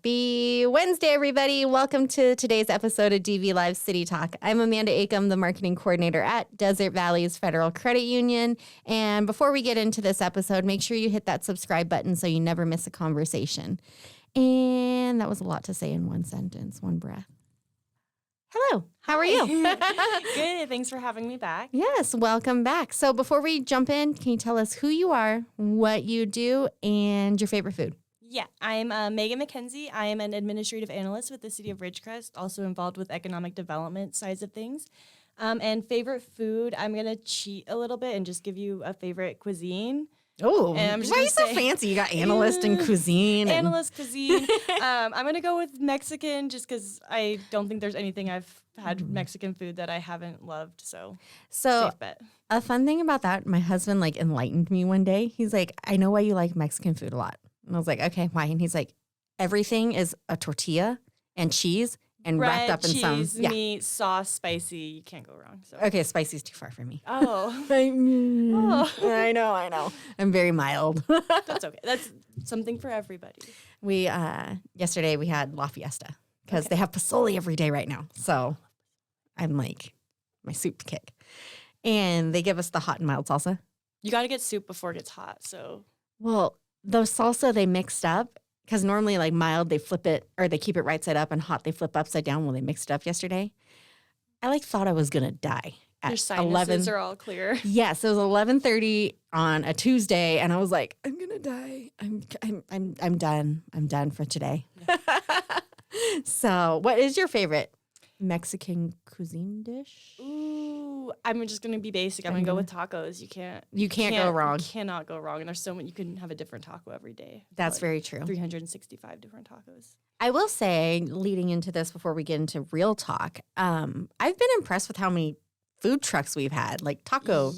Happy Wednesday, everybody. Welcome to today's episode of DV Live City Talk. I'm Amanda Acom, the marketing coordinator at Desert Valleys Federal Credit Union. And before we get into this episode, make sure you hit that subscribe button so you never miss a conversation. And that was a lot to say in one sentence, one breath. Hello, how are you? Good, thanks for having me back. Yes, welcome back. So before we jump in, can you tell us who you are, what you do, and your favorite food? Yeah, I'm Megan McKenzie. I am an administrative analyst with the city of Ridgecrest, also involved with economic development sides of things. And favorite food, I'm going to cheat a little bit and just give you a favorite cuisine. Oh, why are you so fancy? You got analyst and cuisine. Analyst, cuisine. I'm going to go with Mexican just because I don't think there's anything I've had Mexican food that I haven't loved. So safe bet. A fun thing about that, my husband enlightened me one day. He's like, I know why you like Mexican food a lot. And I was like, okay, why? And he's like, everything is a tortilla and cheese and wrapped up in cheese, some meat, sauce, spicy. You can't go wrong. So. Okay, spicy's too far for me. Oh. I know. I'm very mild. That's okay. That's something for everybody. We yesterday we had La Fiesta because they have pozole every day right now. So I'm like my soup kick. And they give us the hot and mild salsa. You got to get soup before it gets hot. So the salsa they mixed up, because normally mild, they flip it, or they keep it right side up, and hot, they flip upside down. Well, they mixed it up yesterday. I thought I was going to die at your sinuses 11. are all clear. Yes, it was 11:30 on a Tuesday, and I was like, I'm going to die. I'm done. I'm done for today. So what is your favorite Mexican cuisine dish? Ooh, I'm just gonna be basic. I'm gonna go with tacos. You can't go wrong. You cannot go wrong. And there's so many. You can have a different taco every day. That's very true. 365 different tacos. I will say, leading into this before we get into real talk, I've been impressed with how many food trucks we've had, taco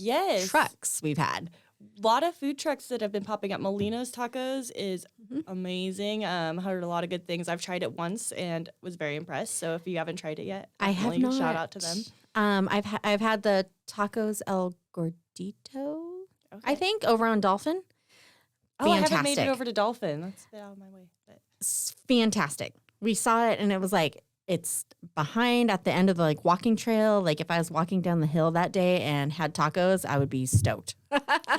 trucks we've had. A lot of food trucks that have been popping up. Molino's Tacos is amazing. Heard a lot of good things. I've tried it once and was very impressed. So if you haven't tried it yet, I have not. Shout out to them. I've had the Tacos El Gordito, I think, over on Dolphin. Oh, I haven't made it over to Dolphin. That's a bit out of my way. But. It's fantastic. We saw it and it was it's behind at the end of the walking trail. If I was walking down the hill that day and had tacos, I would be stoked.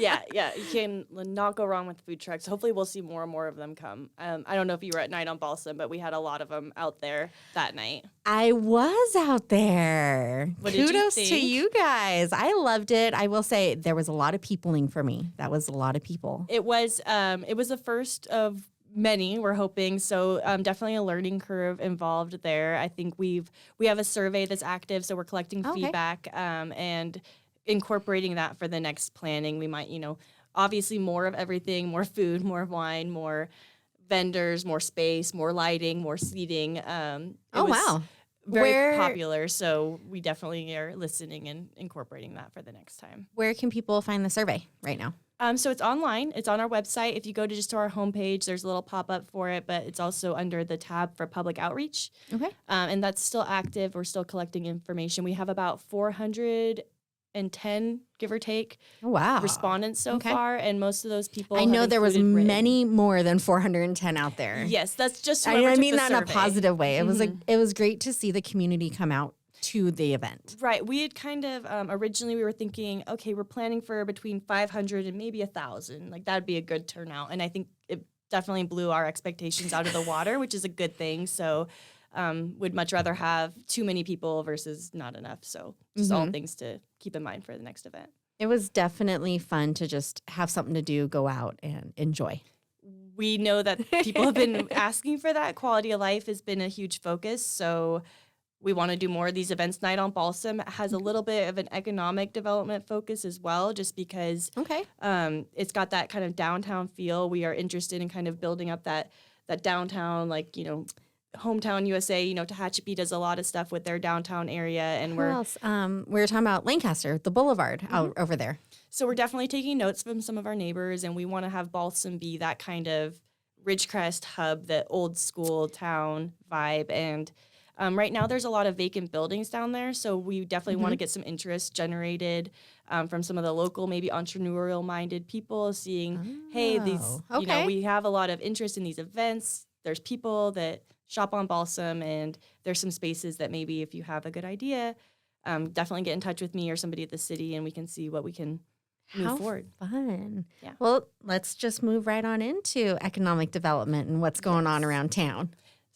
Yeah. You can not go wrong with food trucks. Hopefully we'll see more and more of them come. I don't know if you were at night on Balsam, but we had a lot of them out there that night. I was out there. Kudos to you guys. I loved it. I will say there was a lot of peopling for me. That was a lot of people. It was the first of many, we're hoping. So definitely a learning curve involved there. I think we have a survey that's active, so we're collecting feedback and incorporating that for the next planning. We might, obviously more of everything, more food, more wine, more vendors, more space, more lighting, more seating. Wow. Very popular, so we definitely are listening and incorporating that for the next time. Where can people find the survey right now? So it's online. It's on our website. If you go to our homepage, there's a little pop-up for it, but it's also under the tab for public outreach. Okay. And that's still active. We're still collecting information. We have about 410, give or take, respondents so far, and most of those people I know there was many more than 410 out there. Yes, that's just I mean that in a positive way. It was it was great to see the community come out to the event. Right. We had kind of originally we were thinking, okay, we're planning for between 500 and maybe 1,000. That'd be a good turnout, and I think it definitely blew our expectations out of the water, which is a good thing. So would much rather have too many people versus not enough. So just all things to keep in mind for the next event. It was definitely fun to just have something to do, go out and enjoy. We know that people have been asking for that. Quality of life has been a huge focus. So we want to do more of these events. Night on Balsam has a little bit of an economic development focus as well, just because it's got that kind of downtown feel. We are interested in kind of building up that downtown, hometown USA. Tehachapi does a lot of stuff with their downtown area. And we were talking about Lancaster, the boulevard out over there. So we're definitely taking notes from some of our neighbors, and we want to have Balsam be that kind of Ridgecrest hub, the old school town vibe. And right now there's a lot of vacant buildings down there, so we definitely want to get some interest generated from some of the local, maybe entrepreneurial-minded people, seeing, hey, these, we have a lot of interest in these events. there's people that shop on Balsam, and there's some spaces that maybe if you have a good idea, definitely get in touch with me or somebody at the city, and we can see what we can move forward. Fun. Yeah. Well, let's just move right on into economic development and what's going on around town.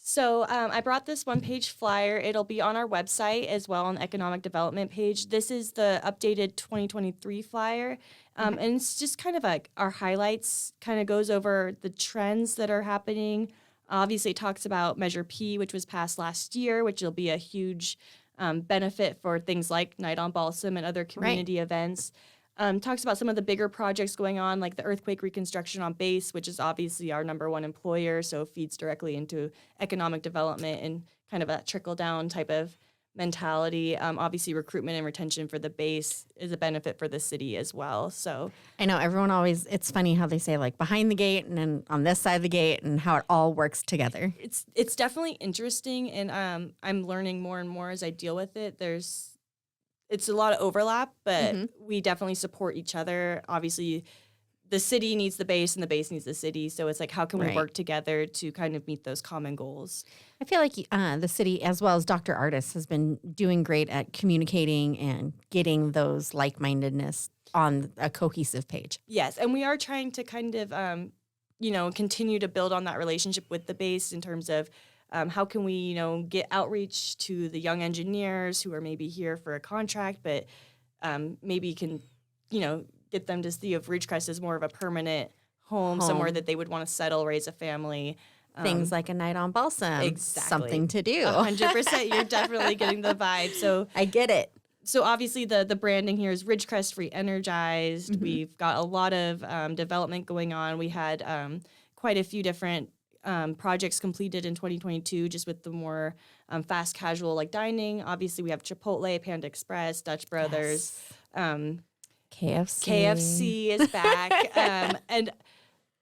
So I brought this one-page flyer. It'll be on our website as well on the economic development page. This is the updated 2023 flyer. And it's just kind of like our highlights, kind of goes over the trends that are happening. Obviously, it talks about Measure P, which was passed last year, which will be a huge benefit for things like Night on Balsam and other community events. Talks about some of the bigger projects going on, like the earthquake reconstruction on base, which is obviously our number one employer, so feeds directly into economic development and kind of a trickle-down type of mentality. Obviously, recruitment and retention for the base is a benefit for the city as well. So I know everyone always, it's funny how they say like behind the gate and then on this side of the gate and how it all works together. It's definitely interesting, and I'm learning more and more as I deal with it. It's a lot of overlap, but we definitely support each other. Obviously, the city needs the base and the base needs the city. So it's like, how can we work together to kind of meet those common goals? I feel like the city, as well as Dr. Artis, has been doing great at communicating and getting those like-mindedness on a cohesive page. Yes, and we are trying to kind of, continue to build on that relationship with the base in terms of how can we, get outreach to the young engineers who are maybe here for a contract, but maybe can, get them to see if Ridgecrest is more of a permanent home, somewhere that they would want to settle, raise a family. Things like a night on Balsam. Exactly. Something to do. 100%. You're definitely getting the vibe. So I get it. So obviously the branding here is Ridgecrest re-energized. We've got a lot of development going on. We had quite a few different projects completed in 2022, just with the more fast casual like dining. Obviously, we have Chipotle, Panda Express, Dutch Brothers, KFC is back, and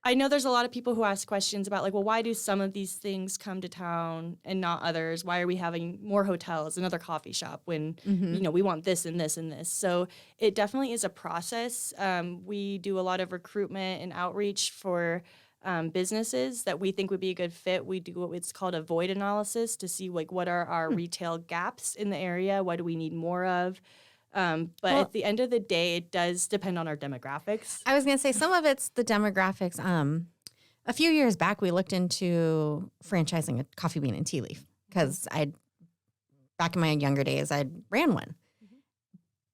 I know there's a lot of people who ask questions about like, well, why do some of these things come to town and not others? Why are we having more hotels, another coffee shop when we want this and this and this? So it definitely is a process. We do a lot of recruitment and outreach for businesses that we think would be a good fit. We do what's called a void analysis to see like what are our retail gaps in the area, what do we need more of. But at the end of the day, it does depend on our demographics. I was going to say some of it's the demographics. A few years back, we looked into franchising a Coffee Bean and Tea Leaf because back in my younger days, I ran one.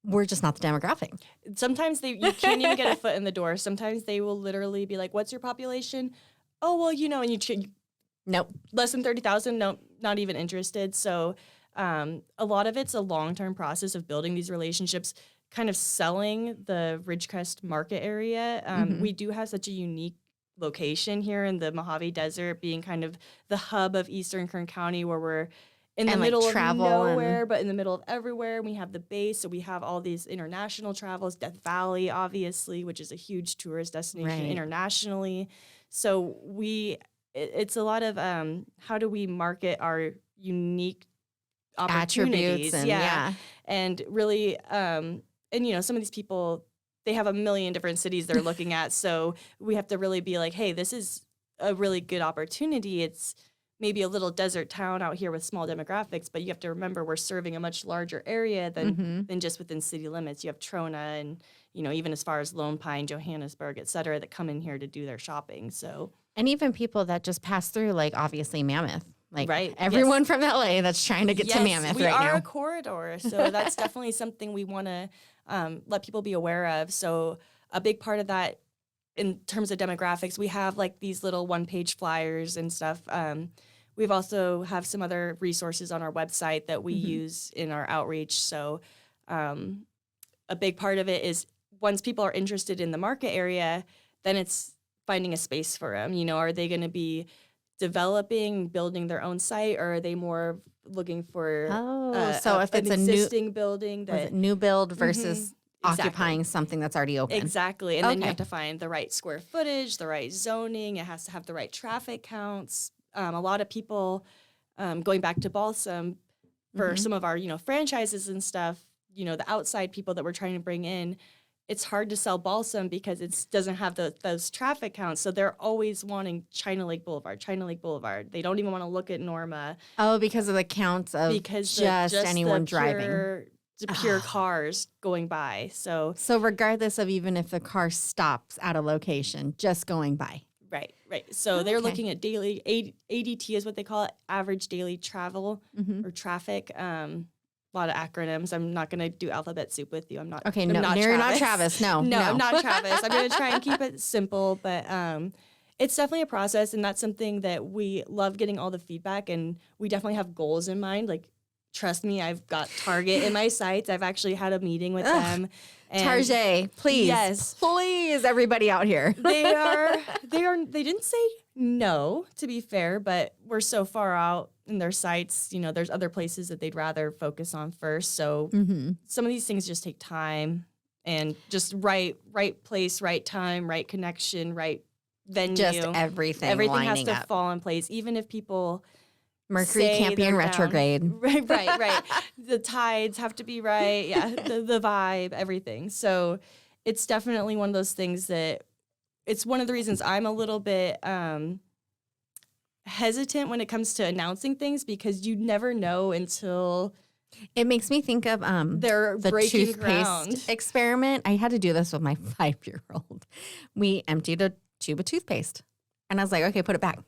We're just not the demographic. Sometimes you can't even get a foot in the door. Sometimes they will literally be like, "What's your population?" "Oh, well, and you nope, less than 30,000. Nope, not even interested. So a lot of it's a long-term process of building these relationships, kind of selling the Ridgecrest market area. We do have such a unique location here in the Mojave Desert, being kind of the hub of Eastern Kern County, where we're in the middle of nowhere, but in the middle of everywhere. We have the base, so we have all these international travels. Death Valley, obviously, which is a huge tourist destination internationally. So it's a lot of how do we market our unique opportunities, attributes, and really, some of these people, they have a million different cities they're looking at, so we have to really be like, hey, this is a really good opportunity. It's maybe a little desert town out here with small demographics, but you have to remember we're serving a much larger area than just within city limits. You have Trona and, even as far as Lone Pine, Johannesburg, et cetera, that come in here to do their shopping. So, and even people that just pass through, like obviously Mammoth. Like everyone from LA that's trying to get to Mammoth right now. We are a corridor, so that's definitely something we want to let people be aware of. So a big part of that in terms of demographics, we have like these little one-page flyers and stuff. We've also have some other resources on our website that we use in our outreach. So a big part of it is once people are interested in the market area, then it's finding a space for them. Are they going to be developing, building their own site, or are they more looking for so if it's an existing building that new build versus occupying something that's already open? Exactly. And then you have to find the right square footage, the right zoning. It has to have the right traffic counts. A lot of people, going back to Balsam, for some of our, franchises and stuff, the outside people that we're trying to bring in, it's hard to sell Balsam because it doesn't have those traffic counts. So they're always wanting China Lake Boulevard. They don't even want to look at Norma. Oh, because of the counts of because just anyone driving. The pure cars going by. So regardless of even if the car stops at a location, just going by. Right. So they're looking at daily, ADT is what they call it, average daily travel or traffic. A lot of acronyms. I'm not going to do alphabet soup with you. I'm not. Okay, I'm no, not you're Travis. not Travis. No, I'm not Travis. I'm going to try and keep it simple, but it's definitely a process, and that's something that we love getting all the feedback, and we definitely have goals in mind. Like, trust me, I've got Target in my sights. I've actually had a meeting with them. And Target, please. Yes. Please, everybody out here. They didn't say no, to be fair, but we're so far out in their sights. You know, there's other places that they'd rather focus on first. So some of these things just take time and just right place, right time, right connection, right venue. Just everything has to up. fall in place, even if people Mercury can't be in retrograde. Right. The tides have to be right. Yeah, the vibe, everything. So it's definitely one of those things that it's one of the reasons I'm a little bit hesitant when it comes to announcing things, because you never know until it makes me think of they're the breaking toothpaste ground experiment. I had to do this with my 5-year-old. We emptied a tube of toothpaste, and I was like, "Okay, put it back,"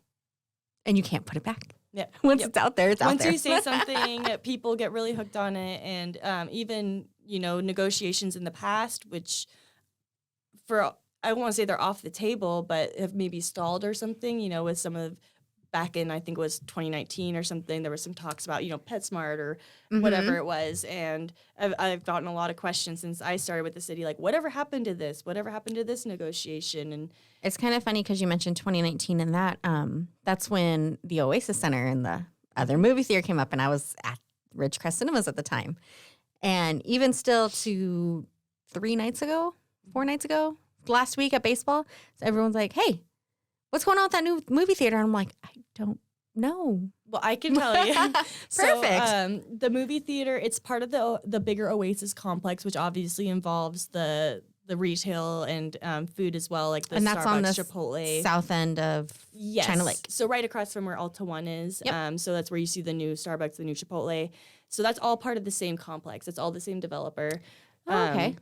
and you can't put it back. Yeah. Once it's out there, it's out there. Once you say something, people get really hooked on it. And even, negotiations in the past, which I don't want to say they're off the table, but have maybe stalled or something, with some of back in, I think it was 2019 or something, there was some talks about, PetSmart or whatever it was. And I've gotten a lot of questions since I started with the city, like, whatever happened to this? Whatever happened to this negotiation? And it's kind of funny because you mentioned 2019 and that's when the Oasis Center and the other movie theater came up, and I was at Ridgecrest Cinemas at the time. And even still to 4 nights ago, last week at baseball, so everyone's like, hey, what's going on with that new movie theater? And I'm like, I don't know. Well, I can tell you. Perfect. So, the movie theater, it's part of the bigger Oasis complex, which obviously involves the retail and food as well, like the and that's Starbucks, on the Chipotle. South end of China Lake. So right across from where Alta One is. Yep. So that's where you see the new Starbucks, the new Chipotle. So that's all part of the same complex. It's all the same developer. Okay.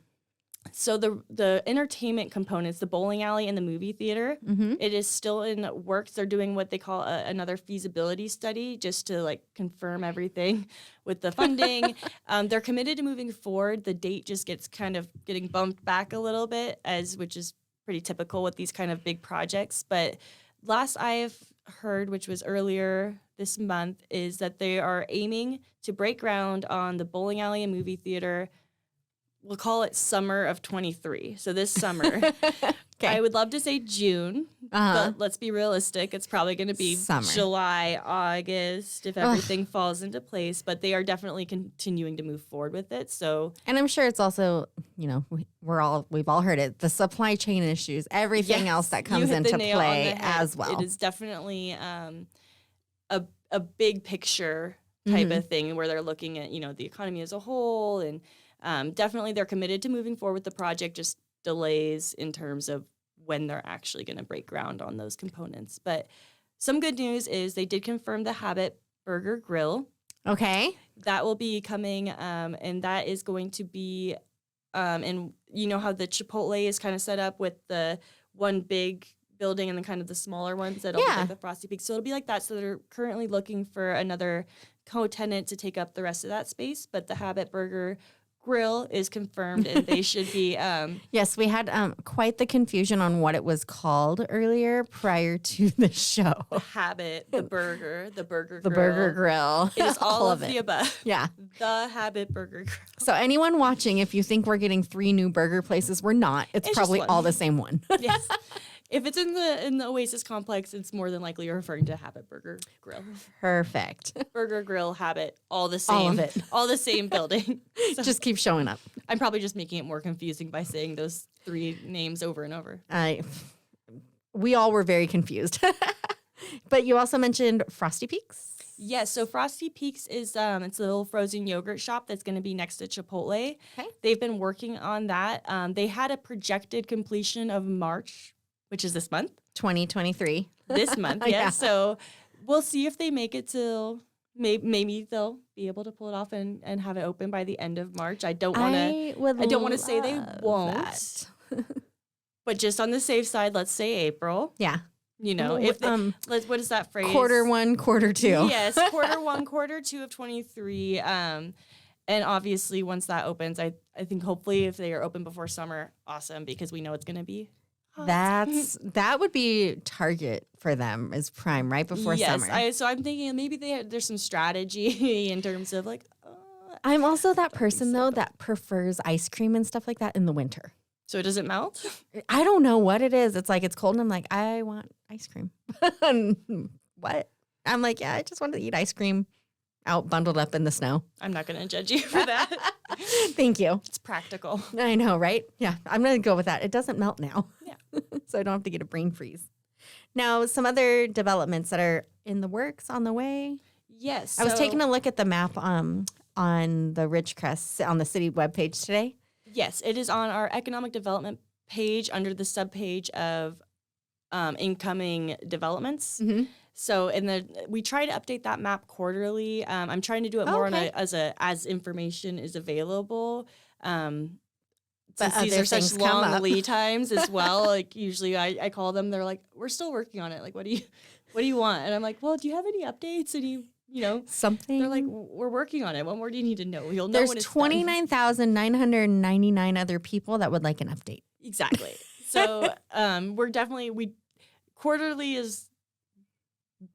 So the entertainment components, the bowling alley and the movie theater, it is still in works. They're doing what they call another feasibility study just to confirm everything with the funding. They're committed to moving forward. The date just gets kind of getting bumped back a little bit, which is pretty typical with these kind of big projects. But last I've heard, which was earlier this month, is that they are aiming to break ground on the bowling alley and movie theater. We'll call it summer of 23. So this summer. Okay. I would love to say June, but let's be realistic. It's probably going to be summer. July, August, if everything falls into place. But they are definitely continuing to move forward with it. So, and I'm sure it's also, we've all heard it, the supply chain issues, everything else that comes into play as well. It is definitely a big picture type of thing where they're looking at, the economy as a whole, and definitely they're committed to moving forward with the project, just delays in terms of when they're actually going to break ground on those components. But some good news is they did confirm the Habit Burger Grill. Okay. That will be coming, and that is going to be, and you know how the Chipotle is kind of set up with the one big building and then kind of the smaller ones that'll be like the Frosty Peaks. So it'll be like that. So they're currently looking for another co-tenant to take up the rest of that space, but the Habit Burger Grill is confirmed, and they should be. Yes, we had quite the confusion on what it was called earlier prior to the show. The Habit, the Burger Grill. The Burger Grill. It is all of the above. Yeah. The Habit Burger Grill. So anyone watching, if you think we're getting 3 new burger places, we're not. It's probably all the same one. Yes. If it's in the Oasis complex, it's more than likely you're referring to Habit Burger Grill. Perfect. Burger Grill, Habit, all the same. All of it. All the same building. So just keep showing up. I'm probably just making it more confusing by saying those 3 names over and over. We all were very confused. But you also mentioned Frosty Peaks. Yes, so Frosty Peaks is it's a little frozen yogurt shop that's going to be next to Chipotle. Okay. They've been working on that. They had a projected completion of March, which is this month. 2023. This month, yes. Yeah. So we'll see if they make it till maybe they'll be able to pull it off and have it open by the end of March. I don't want to say they won't. But just on the safe side, let's say April. Yeah. You know, if what is that phrase? Quarter 1, quarter 2. Yes, quarter 1, quarter 2 of 23. And obviously, once that opens, I think hopefully if they are open before summer, awesome, because we know it's going to be hot. That would be target for them is prime right before summer. Yes, so I'm thinking maybe there's some strategy in terms of like. I'm also that person though that prefers ice cream and stuff like that in the winter. So it doesn't melt? I don't know what it is. It's like it's cold and I'm like, I want ice cream. What? I'm like, yeah, I just want to eat ice cream out bundled up in the snow. I'm not going to judge you for that. Thank you. It's practical. I know, right? Yeah, I'm going to go with that. It doesn't melt now. Yeah. So I don't have to get a brain freeze. Now, some other developments that are in the works on the way. Yes. I was taking a look at the map on the Ridgecrest on the city webpage today. Yes, it is on our economic development page under the subpage of incoming developments. Mm-hmm. So we try to update that map quarterly. I'm trying to do it more as information is available. Since these are such long lead times as well. Like usually I call them, they're like, we're still working on it. Like, what do you want? And I'm like, well, do you have any updates? And something. They're like, we're working on it. What more do you need to know? You'll know There's when it's 29,999 other people that would like an update. Exactly. So we quarterly is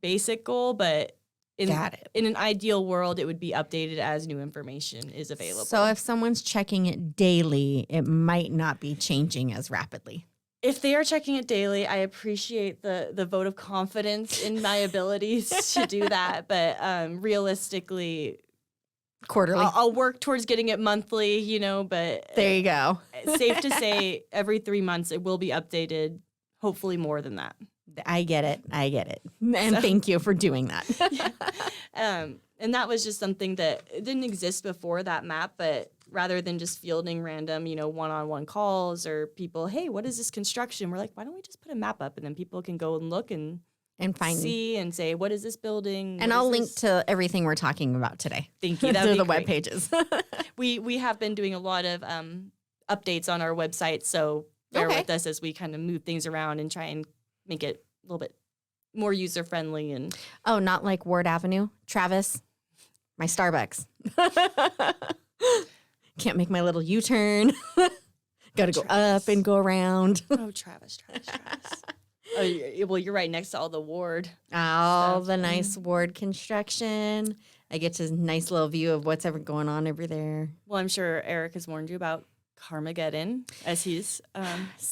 basic goal, but in an ideal world, it would be updated as new information is available. So if someone's checking it daily, it might not be changing as rapidly. If they are checking it daily, I appreciate the vote of confidence in my abilities to do that. But realistically, quarterly, I'll work towards getting it monthly, but there you go. Safe to say every 3 months it will be updated, hopefully more than that. I get it. And thank you for doing that. Yeah. And that was just something that it didn't exist before that map, but rather than just fielding random, one-on-one calls or people, hey, what is this construction? We're like, why don't we just put a map up and then people can go and look and find see and say, what is this building? And I'll link to everything we're talking about today. Thank you. Through the web pages. We have been doing a lot of updates on our website, so bear with us as we kind of move things around and try and make it a little bit more user-friendly. And not like Ward Avenue, Travis, my Starbucks. Can't make my little U-turn. Got to go up and go around. Oh, Travis. Oh, well, you're right next to all the Ward. All the nice Ward construction. I get a nice little view of what's ever going on over there. Well, I'm sure Eric has warned you about Carmageddon as he's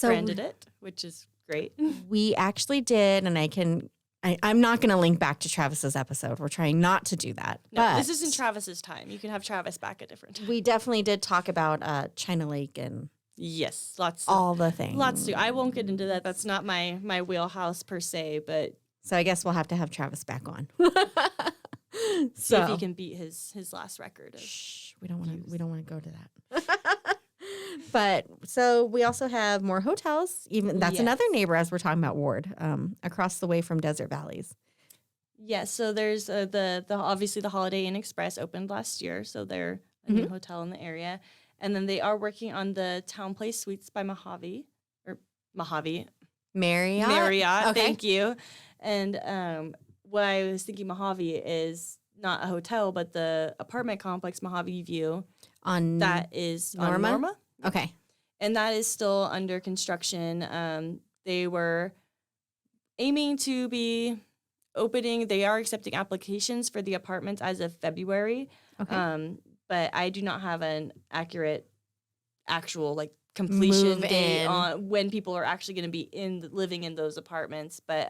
branded it, which is great. We actually did, and I'm not going to link back to Travis's episode. We're trying not to do that. No, but this isn't Travis's time. You can have Travis back at different time. We definitely did talk about China Lake and yes, all the things. Lots to. I won't get into that. That's not my wheelhouse per se, but so I guess we'll have to have Travis back on. See if he can beat his last record. We don't want to go to that. But so we also have more hotels. Even that's another neighbor as we're talking about Ward, across the way from Desert Valleys. Yes, so there's the obviously the Holiday Inn Express opened last year, so they're a new hotel in the area, and then they are working on the Town Place Suites by Mojave. Marriott. Okay. Thank you. And what I was thinking Mojave is not a hotel, but the apartment complex Mojave View that is on Norma. Okay. And that is still under construction. They were aiming to be opening. They are accepting applications for the apartments as of February. Okay. But I do not have an actual completion date on when people are actually going to be living in those apartments. But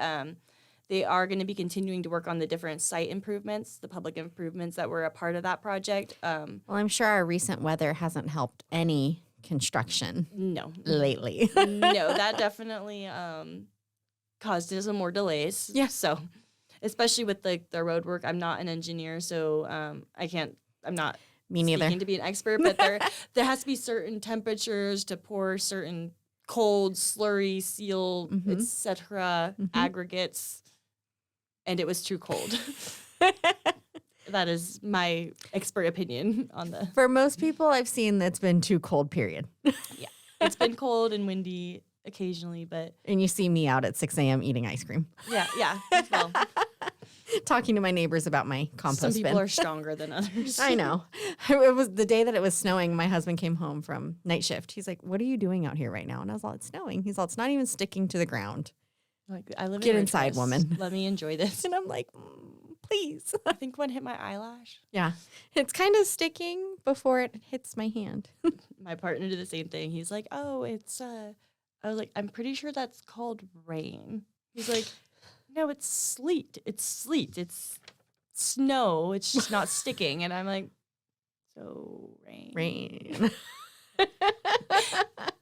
they are going to be continuing to work on the different site improvements, the public improvements that were a part of that project. Well, I'm sure our recent weather hasn't helped any construction lately. No, that definitely caused some more delays. Yeah. So especially with the road work. I'm not an engineer, so I'm not Me neither. speaking to be an expert, but there has to be certain temperatures to pour certain cold, slurry, seal, etc. aggregates, and it was too cold. That is my expert opinion on the. For most people I've seen, that's been too cold, period. Yeah, it's been cold and windy occasionally, but. And you see me out at 6 a.m. eating ice cream. Yeah, well. Talking to my neighbors about my compost bin. Some people are stronger than others. I know. It was the day that it was snowing. My husband came home from night shift. He's like, "What are you doing out here right now?" And I was all, "It's snowing." He's all, "It's not even sticking to the ground." Like, I live Get in inside, Ridgecrest. woman. Let me enjoy this. And I'm like, please. I think one hit my eyelash. Yeah. It's kind of sticking before it hits my hand. My partner did the same thing. He's like, "Oh, it's I was like, "I'm pretty sure that's called rain." He's like, "No, it's sleet. It's sleet. It's snow. It's just not sticking." And I'm like, "So rain." Rain.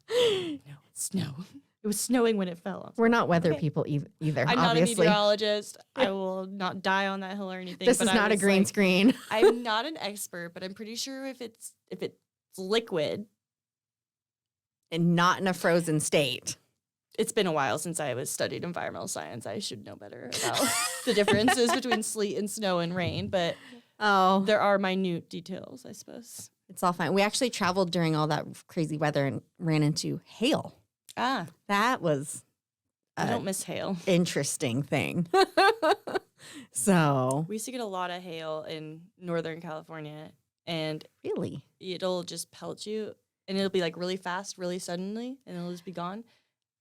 No, it's snow. It was snowing when it fell. We're not weather Okay. people either, I'm obviously. not a meteorologist. I will not die on that hill or anything. This but is I not a was green like, screen. I'm not an expert, but I'm pretty sure if it's liquid. And not in a frozen state. It's been a while since I was studied environmental science. I should know better about the differences between sleet and snow and rain, but Oh, there are minute details, I suppose. it's all fine. We actually traveled during all that crazy weather and ran into hail. Ah, That was I don't miss hail. interesting thing. So, We used to get a lot of hail in Northern California, and really? it'll just pelt you, and it'll be like really fast, really suddenly, and it'll just be gone.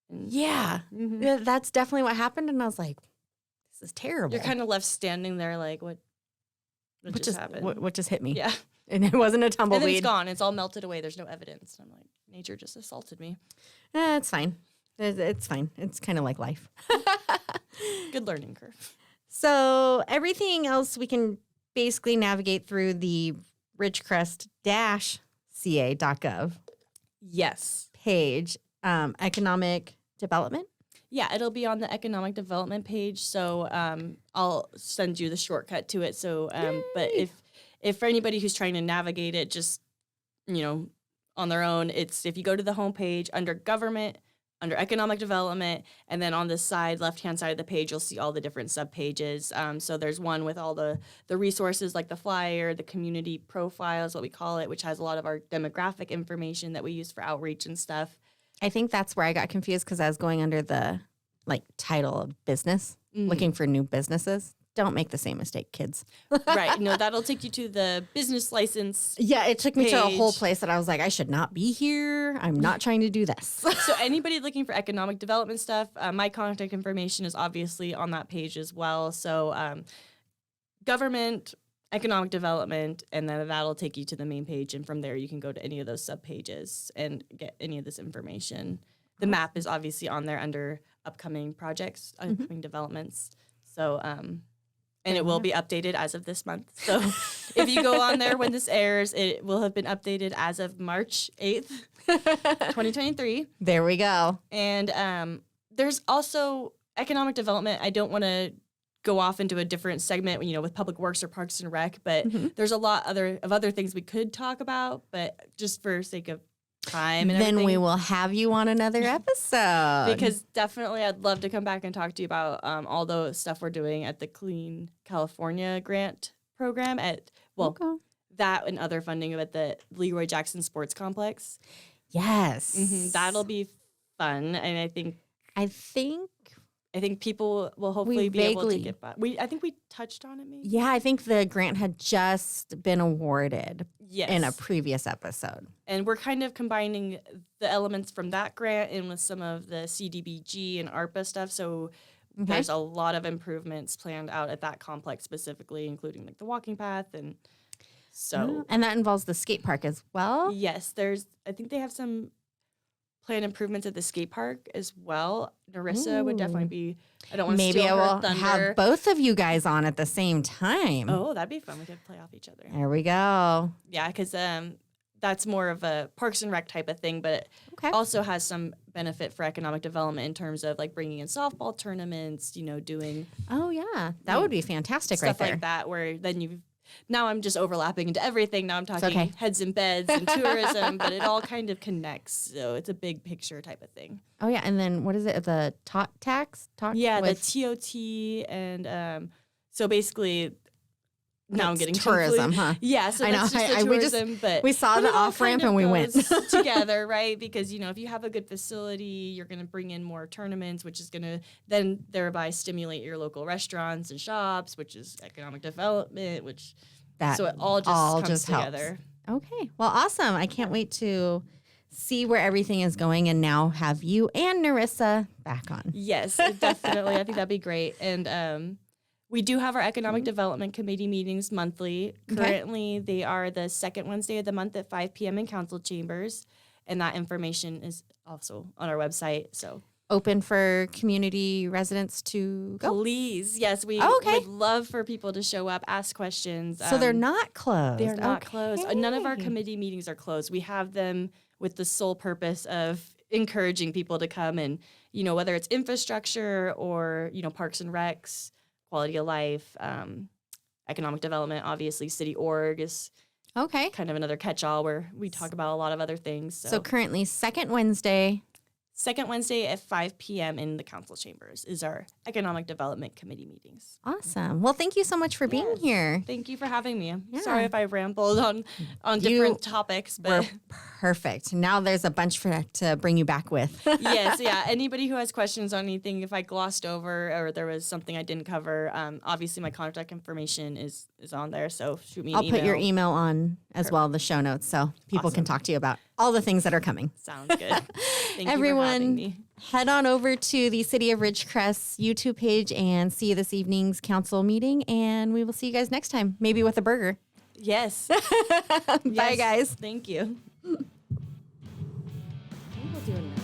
And Yeah. Mhm. Yeah, that's definitely what happened. And I was like, this is terrible. You're kind of left standing there like, what just happened? What just hit me? Yeah. And it wasn't a And then tumbleweed. it's gone. It's all melted away. There's no evidence. And I'm like, nature just assaulted me. It's fine. It's fine. It's kind of like life. Good learning curve. So everything else we can basically navigate through the Ridgecrest-ca.gov Yes. page. Economic development. Yeah, it'll be on the economic development page. So I'll send you the shortcut to it. So, but if for anybody who's trying to navigate it, just, on their own, it's if you go to the homepage under government, under economic development, and then on the side, left-hand side of the page, you'll see all the different subpages. So there's one with all the resources like the flyer, the community profile is what we call it, which has a lot of our demographic information that we use for outreach and stuff. I think that's where I got confused because I was going under the title of business, looking for new businesses. Don't make the same mistake, kids. Right. No, that'll take you to the business license. Yeah, it took me to a whole Page. place that I was like, I should not be here. I'm not trying to do this. So anybody looking for economic development stuff, my contact information is obviously on that page as well. So government, economic development, and then that'll take you to the main page. And from there, you can go to any of those subpages and get any of this information. The map is obviously on there under upcoming projects, upcoming developments. So, and it will be updated as of this month. So if you go on there when this airs, it will have been updated as of March 8th, 2023. There we go. And there's also economic development. I don't want to go off into a different segment, with Public Works or Parks and Rec, but there's a lot of other things we could talk about, but just for sake of time and Then everything. we will have you on another episode. Because definitely I'd love to come back and talk to you about all the stuff we're doing at the Clean California grant program Okay. that and other funding at the Leroy Jackson Sports Complex. Yes. That'll be fun. And I think people will hopefully be able to vaguely- get by. I think we touched on it maybe. Yeah, I think the grant had just been awarded Yes. in a previous episode. And we're kind of combining the elements from that grant in with some of the CDBG and ARPA stuff. So there's a lot of improvements planned out at that complex specifically, including like the walking path. And so, And that involves the skate park as well. yes, I think they have some planned improvements at the skate park as well. Narissa would definitely be, I don't want to Maybe steal I her will thunder. have both of you guys on at the same time. Oh, that'd be fun. We could play off each other. There we go. Yeah, because that's more of a Parks and Rec type of thing, but it Okay. also has some benefit for economic development in terms of like bringing in softball tournaments, doing Oh, yeah. That would be fantastic right stuff there. like that, where then now I'm just overlapping into everything. Now I'm talking okay. heads and beds and tourism, but it all kind of connects. So it's a big picture type of thing. Oh, yeah. And then what is it? The tot tax? Yeah, with the TOT and so basically now I'm It's getting tourism, confused. huh? Yeah, so I that's know. just the tourism, but we saw but the it all off-ramp kind and of we went. goes together, right? Because if you have a good facility, you're going to bring in more tournaments, which is going to then thereby stimulate your local restaurants and shops, which is economic development, which so it all just comes helps. together. Okay. Well, awesome. I can't wait to see where everything is going and now have you and Narissa back on. Yes, definitely. I think that'd be great. And we do have our Economic Development Committee meetings monthly. Currently, they are the second Wednesday of the month at 5 p.m. in council chambers. And that information is also on our website. So Open for community residents to go. please, yes, we okay. would love for people to show up, ask questions. So they're not closed. They're not closed. None of our Okay. committee meetings are closed. We have them with the sole purpose of encouraging people to come and, whether it's infrastructure or, parks and recs, quality of life, economic development, obviously city org is Okay. kind of another catch-all where we talk about a lot of other things. So currently second Wednesday. Second Wednesday at 5 p.m. in the council chambers is our Economic Development Committee meetings. Awesome. Well, thank you so much for being here. Thank you for having me. Yeah. Sorry if I rambled on different topics, We're but perfect. Now there's a bunch to bring you back with. yes, yeah. Anybody who has questions on anything, if I glossed over or there was something I didn't cover, obviously my contact information is on there. So shoot me an email. I'll put your email on as well, the show notes, so people can talk to you about all the things that are coming. Sounds good. Thank you for having Everyone, me. head on over to the City of Ridgecrest YouTube page and see this evening's council meeting, and we will see you guys next time, maybe with a burger. Yes. Bye, Yes. guys. Thank you. We'll do another.